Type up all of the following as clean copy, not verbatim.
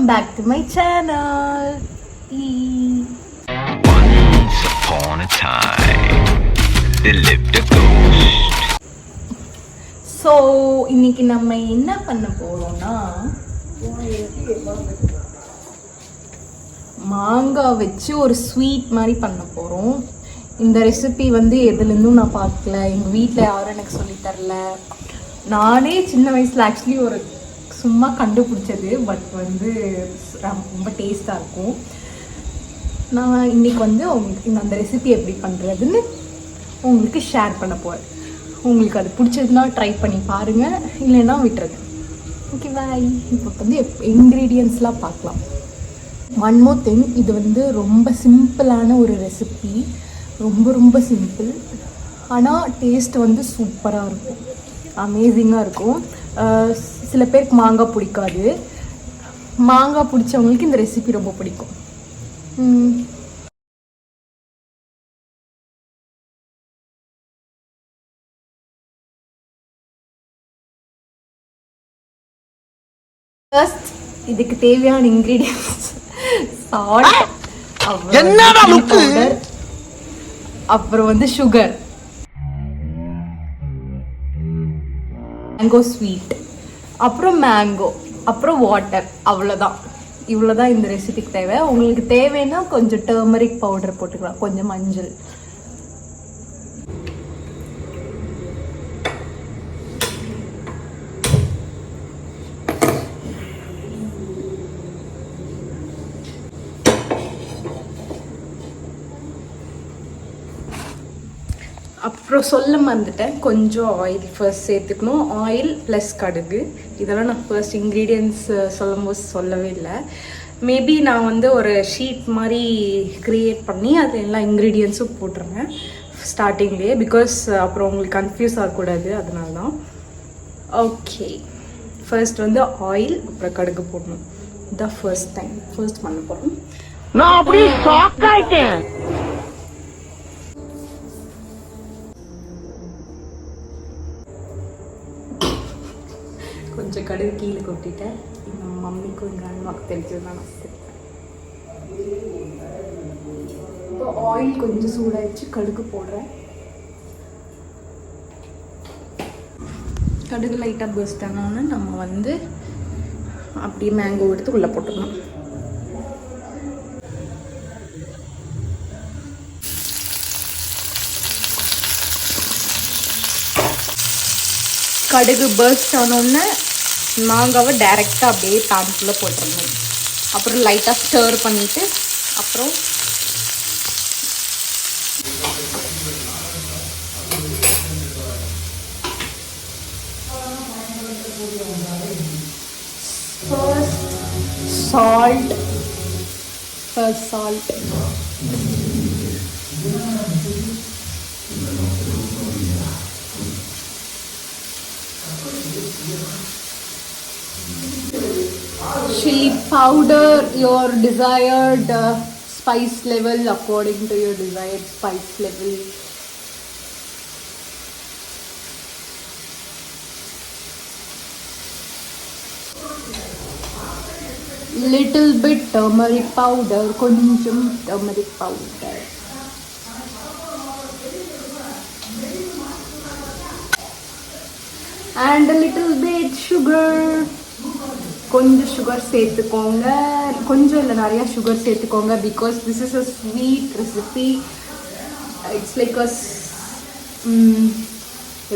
back to my channel. Once upon a time, there lived a ghost. So, இன்னைக்கு நம்ம என்ன பண்ண போறோம்னா மாங்காய் வச்சு ஒரு ஸ்வீட் மாதிரி பண்ண போறோம். இந்த ரெசிபி வந்து எதுலேருந்தும் நான் பார்க்கல, எங்கள் வீட்டில் யாரும் எனக்கு சொல்லி தரல. நானே சின்ன வயசில் ஆக்சுவலி ஒரு சும்மா கண்டுபிடிச்சது. பட் வந்து ரொம்ப டேஸ்ட்டாக இருக்கும். நான் இன்றைக்கி வந்து உங்களுக்கு அந்த ரெசிபி எப்படி பண்ணுறதுன்னு உங்களுக்கு ஷேர் பண்ண போகிறேன். உங்களுக்கு அது பிடிச்சதுன்னா ட்ரை பண்ணி பாருங்கள், இல்லைன்னா விட்டுருங்க. Okay bye. இப்போ வந்து இன்க்ரீடியன்ட்ஸ்லாம் பார்க்கலாம். ஒன் மோர் திங், இது வந்து ரொம்ப சிம்பிளான ஒரு ரெசிபி. ரொம்ப சிம்பிள், ஆனால் டேஸ்ட் வந்து சூப்பராக இருக்கும், அமேசிங்காக இருக்கும். சில பேருக்கு மாங்காய் பிடிக்காது. மாங்காய் பிடிச்சவங்களுக்கு இந்த ரெசிபி ரொம்ப பிடிக்கும். ஃபர்ஸ்ட் இதுக்கு தேவையான இன்க்ரீடியன்ட்ஸ் சால்ட், பவுடர், அப்புறம் வந்து சுகர், மேங்கோ ஸ்வீட், அப்புறம் மேங்கோ, அப்புறம் வாட்டர். இவ்வளோதான் இந்த ரெசிபிக்கு தேவை. உங்களுக்கு தேவைன்னா கொஞ்சம் டர்மரிக் பவுடர் போட்டுக்கலாம், கொஞ்சம் மஞ்சள். அப்புறம் சொல்ல மறந்துட்டேன், கொஞ்சம் ஆயில் ஃபர்ஸ்ட் சேர்த்துக்கணும். ஆயில் ப்ளஸ் கடுகு. இதெல்லாம் நான் ஃபர்ஸ்ட் இன்க்ரீடியன்ட்ஸ் சொல்லும்போது சொல்லவே இல்லை. மேபி நான் வந்து ஒரு ஷீட் மாதிரி க்ரியேட் பண்ணி அது எல்லா இன்க்ரீடியன்ஸும் போட்டுருவேன் ஸ்டார்டிங்லேயே. பிகாஸ் அப்புறம் உங்களுக்கு கன்ஃபியூஸ் ஆகக்கூடாது, அதனால தான். ஓகே, ஃபர்ஸ்ட் வந்து ஆயில், அப்புறம் கடுகு போடணும். இதுதான் ஃபர்ஸ்ட் பண்ண போகிறோம். நான் அப்படியே ஷாக் ஆயிட்டேன். கொஞ்சம் கடுகு கீழே கொட்டிட்டேன். எங்கள் மம்மிக்கும் எங்கள் அண்ணாவுக்கு தெரிஞ்சதுதான் நான் சேர்த்தேன். இப்போ ஆயில் கொஞ்சம் சூடாகிடுச்சு, கடுகு போடுறேன். கடுகு லைட்டாக பர்ஸ்ட் ஆனோன்னு நம்ம வந்து அப்படியே மேங்கோ எடுத்து உள்ளே போட்டுக்கணும். கடுகு பர்ஸ்ட் ஆனோடனே மாங்காவை டைரெக்டாக அப்படியே பேனுக்குள்ளே போட்டுடணும். அப்புறம் லைட்டாக ஸ்டர் பண்ணிவிட்டு அப்புறம் first salt, chili powder, your desired spice level, according to your desired spice level. Little bit turmeric powder, konjam turmeric powder. And a little bit sugar. கொஞ்சம் சுகர் சேர்த்துக்கோங்க, கொஞ்சம் இல்லை நிறையா சுகர் சேர்த்துக்கோங்க. Because this is a sweet recipe. It's like அ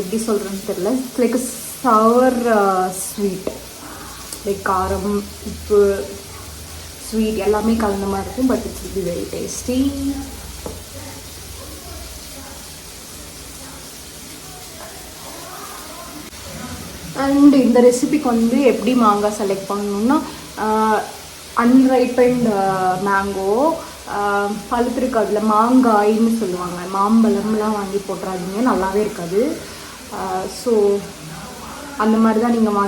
எப்படி சொல்கிறேன்னு தெரியல. It's like அ சவர் ஸ்வீட். லைக் காரம், உப்பு, ஸ்வீட் எல்லாமே கலந்த மாதிரி இருக்கும். But it's will be very tasty. And இந்த ரெசிபிக்கு வந்து எப்படி மாங்காய் செலக்ட் பண்ணணும்னா, அன்ரைப்பண்ட் மேங்கோ, பழுத்திருக்கு அதில் மாங்காயின்னு சொல்லுவாங்க. மாம்பழம்லாம் வாங்கி போட்டுறாதீங்க, நல்லாவே இருக்காது. ஸோ அந்த மாதிரி தான் நீங்கள்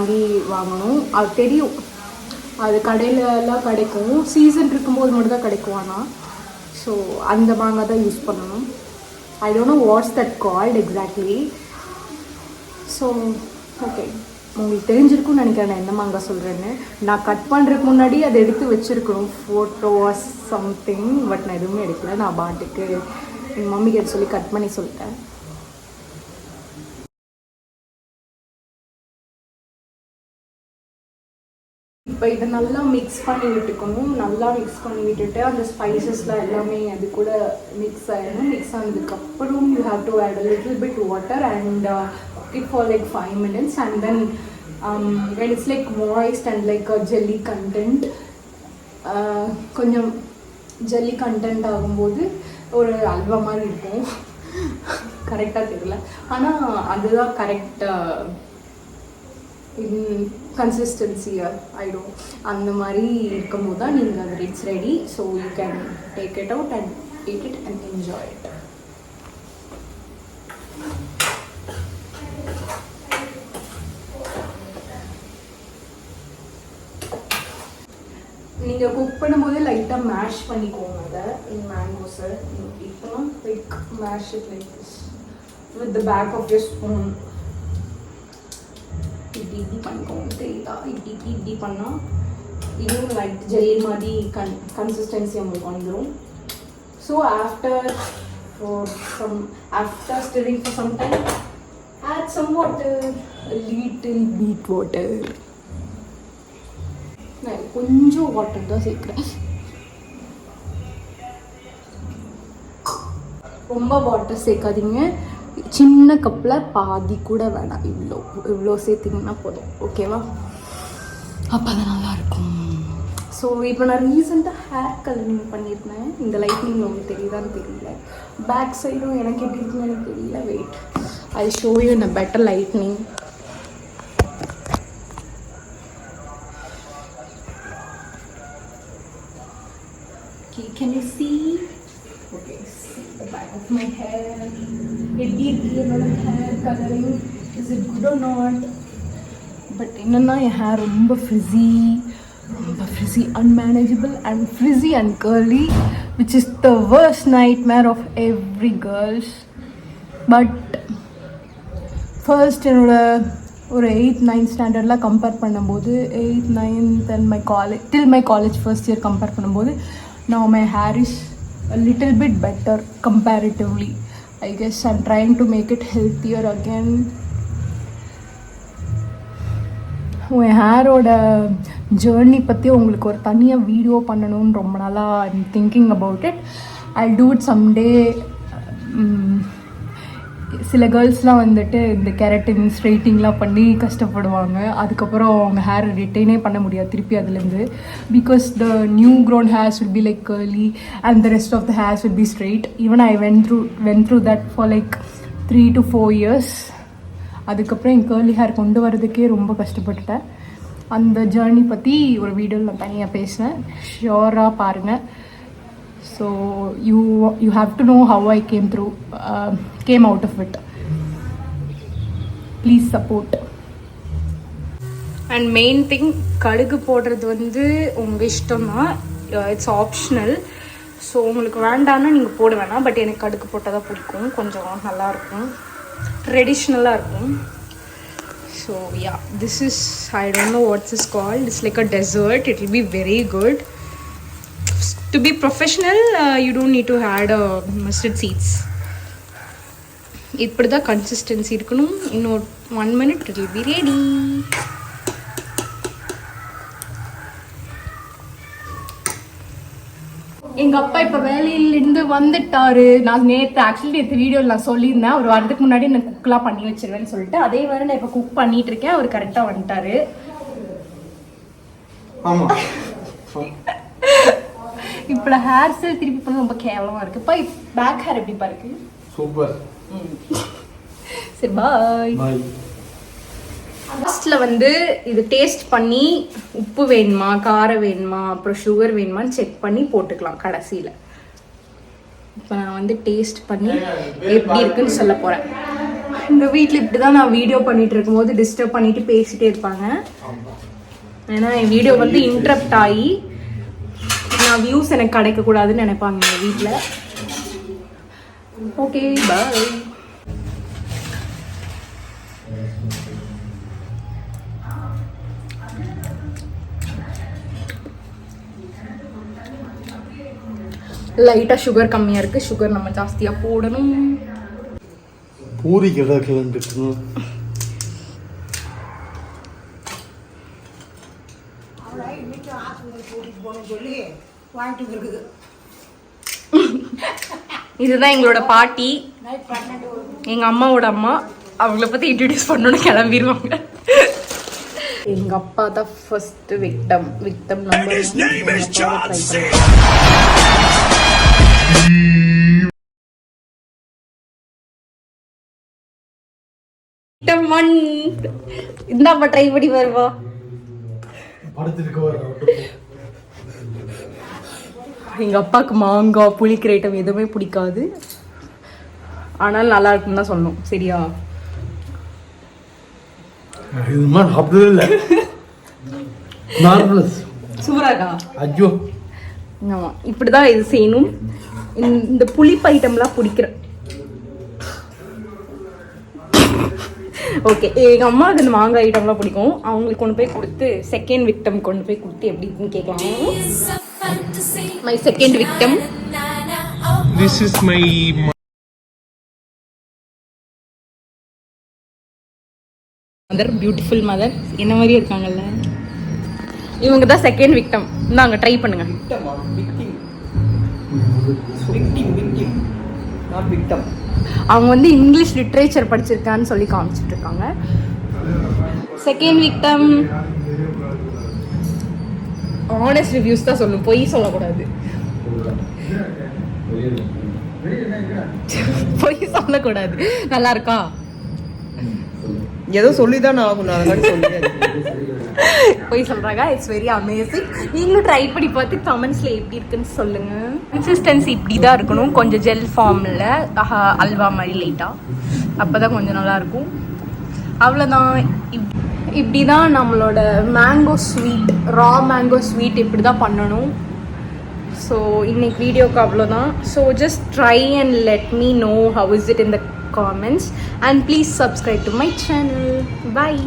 வாங்கணும். அது தெரியும், அது கடையிலலாம் கிடைக்கும். சீசன் இருக்கும்போது மட்டும் தான் கிடைக்கும். ஆனால் ஸோ அந்த மாங்காய் தான் யூஸ் பண்ணணும். I don't know what's that called exactly. So okay, உங்களுக்கு தெரிஞ்சிருக்கும்னு நினைக்கிறேன் நான் என்ன மாங்காய் சொல்கிறேன்னு. நான் கட் பண்ணுறதுக்கு முன்னாடி அதை எடுத்து வச்சுருக்கணும், ஃபோட்டோ சம்திங். பட் நான் எதுவுமே எடுக்கல. நான் பாட்டுக்கு எங்கள் மம்மிக்கு எடுத்து சொல்லி கட் பண்ணி சொல்லிட்டேன். இப்போ இதை நல்லா மிக்ஸ் பண்ணி விட்டுக்கணும். நல்லா மிக்ஸ் பண்ணி விட்டுட்டு அந்த ஸ்பைசஸ்லாம் எல்லாமே அது கூட மிக்ஸ் ஆகிடணும். மிக்ஸ் ஆனதுக்கப்புறம் you have to add a little bit water and cook it for like 5 minutes and then when it's like moist and like a jelly content, கொஞ்சம் ஜெல்லி கண்டென்ட் ஆகும்போது ஒரு அல்வா மாதிரி இருக்கும். கரெக்டாக தெரியல, ஆனால் அதுதான் கரெக்டாக கன்சிஸ்டன்சி ஆகிடும். அந்த மாதிரி இருக்கும்போது தான் நீங்கள் அது it's ready. So you can take it out and eat it and enjoy it. நீங்கள் குக் பண்ணும்போது லைட்டாக மேஷ் பண்ணிக்கோங்க. அதை மேங்கோஸை இப்போ like mash it like this with the back of your spoon. இப்படி பண்ணிக்கோங்க, தெரியுதா? இப்படி பண்ணால் இன்னும் லைட் ஜெல்லி மாதிரி கன்சிஸ்டன்சி உங்களுக்கு வந்துடும். So after stirring for some time, add some water, a little bit water. நான் கொஞ்சம் வாட்டர் தான் சேர்க்குறேன். ரொம்ப வாட்டர் சேர்க்காதீங்க. சின்ன கப்பில் பாதி கூட வேணாம், இவ்வளோ சேர்த்திங்கன்னா போதும். ஓகேவா? அப்போ தான் நல்லாயிருக்கும். ஸோ இப்போ நான் ரீசெண்டாக ஹேர் கலரிங் பண்ணியிருந்தேன். இந்த லைட்னிங் உங்களுக்கு தெரியுதான்னு தெரியல. பேக் சைடும் எனக்கு எப்படி இருக்குன்னு எனக்கு தெரியல. Wait, I show you in a better lightning. Okay, can you see? Okay, see the back of my hair. எப்படி இருக்கு என்னோட hair colouring? Is it good or not? But என்னென்னா என் ஹேர் ரொம்ப frizzy, unmanageable and frizzy and curly, which is the worst nightmare of every girls. But first என்னோட ஒரு 8th 9th ஸ்டாண்டர்ட்லாம் compare பண்ணும்போது 8th 9th and my college till my college first year compare பண்ணும்போது now my hair is a little bit better comparatively. I guess I'm trying to make it healthier again. உன் ஹேரோட journey பற்றி உங்களுக்கு ஒரு தனியாக video பண்ணணும்னு ரொம்ப நாளாக I'm thinking about it. I do it someday. சில கேர்ள்ஸ்லாம் வந்துட்டு இந்த கெரட்டின் ஸ்ட்ரைட்டிங்லாம் பண்ணி கஷ்டப்படுவாங்க. அதுக்கப்புறம் அவங்க ஹேர் ரிட்டைனே பண்ண முடியாது திருப்பி அதுலேருந்து. Because the new grown hairs will be like curly and the rest of the hairs will be straight. Even I went through that for like 3 to 4 years. அதுக்கப்புறம் என் கேர்லி ஹேர் கொண்டு வரதுக்கே ரொம்ப கஷ்டப்பட்டுட்டேன். அந்த ஜேர்னி பற்றி ஒரு வீடியோவில் நான் தனியாக பேசுவேன், ஷியோராக பாருங்கள். So you have to know how I came out of it. Please support. And main thing, கடுகு போடுறது வந்து உங்கள் இஷ்டம் தான், இட்ஸ் ஆப்ஷனல். ஸோ உங்களுக்கு வேண்டான்னா நீங்கள் போட வேணாம். பட் எனக்கு கடுகு போட்டால் தான் பிடிக்கும், கொஞ்சம் நல்லாயிருக்கும், ட்ரெடிஷ்னலாக இருக்கும். So yeah, this is, I don't know what this is called. It's like a dessert. It will be very good. To be professional, you don't need to add mustard seeds. இப்படி தான் கன்சிஸ்டன்சி இருக்கணும். இன்னும் 1 minute it will be ready. எங்கள் அப்பா இப்போ வேலையிலேருந்து வந்துட்டாரு. நான் நேற்று வீடியோவில் நான் சொல்லியிருந்தேன், ஒரு வாரத்துக்கு முன்னாடி நான் குக்கெலாம் பண்ணி வச்சிருவேன்னு சொல்லிட்டு. அதே மாதிரி நான் இப்போ குக் பண்ணிட்டு இருக்கேன். அவர் கரெக்டாக வந்துட்டாரு. இப்போ ஹேர் ஸ்டைல் திருப்பி பண்ண ரொம்ப கேவலமாக இருக்குது. இப்போ பேக் ஹேர் எப்படிப்பா இருக்கு? சூப்பர். சரி, பாய். லாஸ்ட்டில் வந்து இது டேஸ்ட் பண்ணி உப்பு வேணுமா, காரம் வேணுமா, அப்புறம் சுகர் வேணுமான்னு செக் பண்ணி போட்டுக்கலாம் கடைசியில். இப்போ நான் வந்து டேஸ்ட் பண்ணி எப்படி இருக்குன்னு சொல்ல போகிறேன். இந்த வீட்டில் இப்படி தான் நான் வீடியோ பண்ணிகிட்டு இருக்கும்போது டிஸ்டர்ப் பண்ணிவிட்டு பேசிகிட்டே இருப்பாங்க. ஏன்னா என் வீடியோ வந்து இன்டரப்ட் ஆகி நான் வியூஸ் எனக்கு கிடைக்கக்கூடாதுன்னு நினைப்பாங்க எங்கள் வீட்டில். ஓகே, பாய். லைட்டாக சுகர் கம்மியாக இருக்குது, சுகர் நம்ம ஜாஸ்தியாக போடணும். பூரி கிடக்கலன்னு இதுதான் எங்களோட பாட்டி, எங்கள் அம்மாவோட அம்மா. அவங்கள பற்றி இன்ட்ரடியூஸ் பண்ணணும்னு கிளம்பிடுவாங்க. எங்கள் அப்பா தான் ஃபர்ஸ்ட் விக்டம் நம்பர் 1. இந்தாப்பா ட்ரை பண்ணி வருவா. எங்க அப்பாவுக்கு மாங்காய் புளிக்கிற ஐட்டம் எதுவுமே பிடிக்காது, ஆனால் நல்லா இருக்குன்னு தான் சொல்லணும். சரியா? சூப்பரா இருக்கா? ஐயோ, ஆமா, இப்படிதான் இது செய்யணும். இந்த புளிப்பு ஐட்டம்லாம் பிடிக்கிற. ஓகே, எங்கள் அம்மாவுக்கு இந்த மாங்காய் ஐட்டம்லாம் பிடிக்கும். அவங்களுக்கு கொண்டு போய் கொடுத்து செகண்ட் விக்டம் கொண்டு போய் கொடுத்து எப்படி இருக்குன்னு கேட்கலாம். My second victim. This is my mother, beautiful mother. என்ன மாதிரியே இருக்காங்கல்ல. இவங்க தான் செகண்ட் விக்டம். இந்தாங்க ட்ரை பண்ணுங்க. அவங்க வந்து இங்கிலீஷ் லிட்ரேச்சர் படிச்சிருக்கான்னு சொல்லி காமிச்சிட்டு இருக்காங்க. Second victim. ஆனஸ்ட் ரிவ்யூஸ் தான் சொல்லணும், பொய் சொல்லக்கூடாது. பொய் சொல்லக்கூடாது. நல்லா இருக்கா? ஏதோ சொல்லிதான் ஆகும். போய் சொல்றாங்க. It's very amazing. நீங்களும் ட்ரை பண்ணி பார்த்து கமெண்ட்ஸ்ல எப்படி இருக்குன்னு சொல்லுங்க. கன்சிஸ்டன்சி இப்படி தான் இருக்கணும், கொஞ்சம் ஜெல் ஃபார்ம்ல, அல்வா மாதிரி லைட்டா, அப்பதான் கொஞ்சம் நல்லா இருக்கும். அவ்வளோதான். இப்படி தான் நம்மளோட mango sweet, raw mango sweet இப்படி தான் பண்ணணும். ஸோ இன்னைக்கு வீடியோக்கு அவ்வளோதான். So just try and let me know how is it in the comments and please subscribe to my channel. Bye.